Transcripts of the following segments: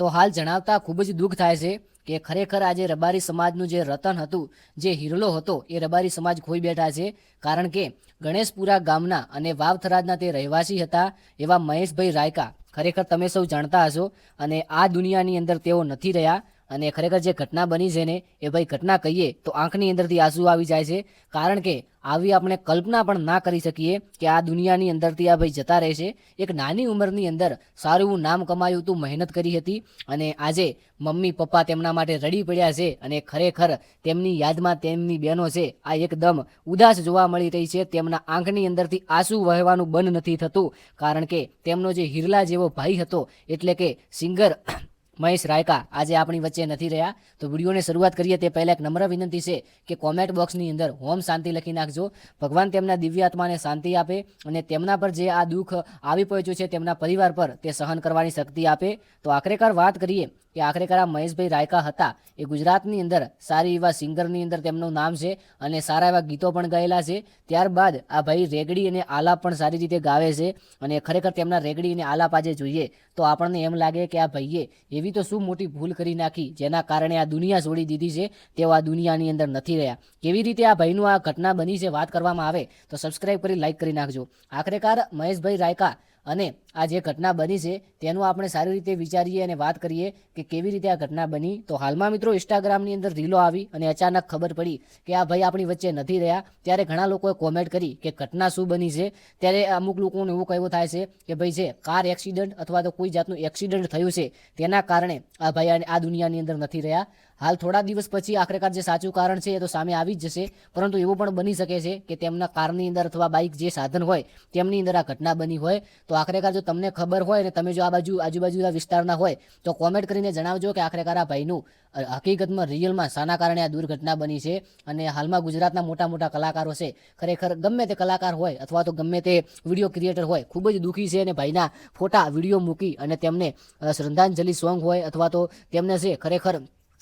તો હાલ જણાવતા ખૂબ જ દુઃખ થાય છે કે ખરેખર આજે રબારી સમાજનું જે રતન હતું, જે હિરલો હતો, એ રબારી સમાજ ખોઈ બેઠા છે. કારણ કે ગણેશપુરા ગામના અને વાવથરાદના તે રહેવાસી હતા એવા મહેશભાઈ રાયકા ખરેખર તમે સૌ જાણતા હશો અને આ દુનિયાની અંદર તેઓ નથી રહ્યા. અને ખરેખર જે ઘટના બની છે ને એ ભાઈ ઘટના કહીએ તો આંખની અંદરથી આંસુ આવી જાય છે. કારણ કે આવી આપણે કલ્પના પણ ના કરી શકીએ કે આ દુનિયાની અંદરથી આ ભાઈ જતા રહેશે. એક નાની ઉંમરની અંદર સારું એવું નામ કમાયું હતું, મહેનત કરી હતી અને આજે મમ્મી પપ્પા તેમના માટે રડી પડ્યા છે અને ખરેખર તેમની યાદમાં તેમની બહેનો છે આ એકદમ ઉદાસ જોવા મળી રહી છે. તેમના આંખની અંદરથી આંસુ વહેવાનું બંધ નથી થતું. કારણ કે તેમનો જે હિરલા જેવો ભાઈ હતો એટલે કે સિંગર મહેશ રાયકા આજે આપણી વચ્ચે નથી રહ્યા. તો વિડીયોની શરૂઆત કરીએ તે પહેલાં એક નમ્ર વિનંતી છે કે કોમેન્ટ બોક્સની અંદર ઓમ શાંતિ લખી નાખજો. ભગવાન તેમના દિવ્ય આત્માને શાંતિ આપે અને તેમના પર જે આ દુઃખ આવી પહોંચ્યું છે તેમના પરિવાર પર તે સહન કરવાની શક્તિ આપે. તો આખરેકાર વાત કરીએ કે આખરેકાર આ મહેશભાઈ રાયકા હતા એ ગુજરાતની અંદર સારી એવા સિંગરની અંદર તેમનું નામ છે અને સારા એવા ગીતો પણ ગાયેલા છે. ત્યારબાદ આ ભાઈ રેગડી અને આલાપ પણ સારી રીતે ગાવે છે અને ખરેખર તેમના રેગડી અને આલાપ આજે જોઈએ તો આપણને એમ લાગે કે આ ભાઈએ એવી તો શું મોટી ભૂલ કરી નાખી જેના કારણે આ દુનિયા છોડી દીધી છે. તેઓ આ દુનિયાની અંદર નથી રહ્યા. કેવી રીતે આ ભાઈનું આ ઘટના બની છે વાત કરવામાં આવે તો સબસ્ક્રાઈબ કરી લાઈક કરી નાખજો. આખરેકાર મહેશભાઈ રાયકા અને આ જે ઘટના બની છે તેનું આપણે સારી રીતે વિચારીએ અને વાત કરીએ કે કેવી રીતે આ ઘટના બની. તો હાલમાં મિત્રો ઇન્સ્ટાગ્રામની અંદર રીલો આવી અને અચાનક ખબર પડી કે આ ભાઈ આપણી વચ્ચે નથી રહ્યા. ત્યારે ઘણા લોકોએ કોમેન્ટ કરી કે ઘટના શું બની છે. ત્યારે અમુક લોકોને એવું કહેવું થાય છે કે ભાઈ છે કાર એક્સિડન્ટ અથવા તો કોઈ જાતનું એક્સિડન્ટ થયું છે તેના કારણે આ ભાઈ આ દુનિયાની અંદર નથી રહ્યા. હાલ થોડા દિવસ પછી આખરેકાર જે સાચું કારણ છે એ તો સામે આવી જ જશે. પરંતુ એવું પણ બની શકે છે કે તેમના કારની અંદર અથવા બાઇક જે સાધન હોય તેમની અંદર આ ઘટના બની હોય. તો આખરેકાર જો તમને ખબર હોય અને તમે જો આ બાજુ આજુબાજુના વિસ્તારના હોય તો કોમેન્ટ કરીને જણાવજો કે આખરેકાર આ ભાઈનું હકીકતમાં રિયલમાં શાના કારણે આ દુર્ઘટના બની છે. અને હાલમાં ગુજરાતના મોટા મોટા કલાકારો છે ખરેખર ગમે તે કલાકાર હોય અથવા તો ગમે તે વિડીયો ક્રિએટર હોય ખૂબ જ દુઃખી છે અને ભાઈના ફોટા વિડીયો મૂકી અને તેમને શ્રદ્ધાંજલિ સોંગ હોય અથવા તો તેમને છે ખરેખર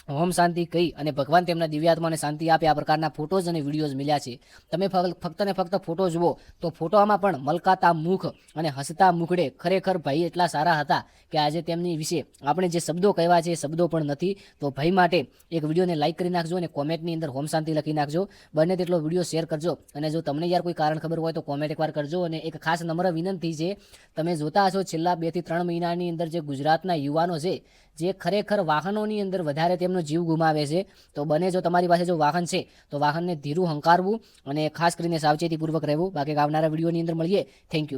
ઓમ શાંતિ કહી અને ભગવાન તેમના દિવ્યાત્માને શાંતિ આપે આ પ્રકારના ફોટોઝ અને વિડીયોઝ મળ્યા છે. તમે ફક્ત ને ફક્ત ફોટો જુઓ તો ફોટોમાં પણ મલકાતા મુખ અને હસતા મુખડે ખરેખર ભાઈ એટલા સારા હતા કે આજે તેમની વિશે આપણે જે શબ્દો કહેવા છે એ શબ્દો પણ નથી. તો ભાઈ માટે એક વિડીયોને લાઈક કરી નાખજો અને કોમેન્ટની અંદર ઓમ શાંતિ લખી નાખજો. બને તેટલો વિડીયો શેર કરજો અને જો તમને યાર કોઈ કારણ ખબર હોય તો કોમેન્ટ એકવાર કરજો. અને એક ખાસ નમ્ર વિનંતી છે, તમે જોતા હશો છેલ્લા 2 થી 3 મહિનાની અંદર જે ગુજરાતના યુવાનો છે જે ખરેખર વાહનોની અંદર વધારે તેમનો જીવ ગુમાવે છે. તો બને જો તમારી પાસે જો વાહન છે તો વાહનને ધીરું હંકારવું અને ખાસ કરીને સાવચેતીપૂર્વક રહેવું. બાકી આવનારા વિડીયોની અંદર મળીએ. Thank you.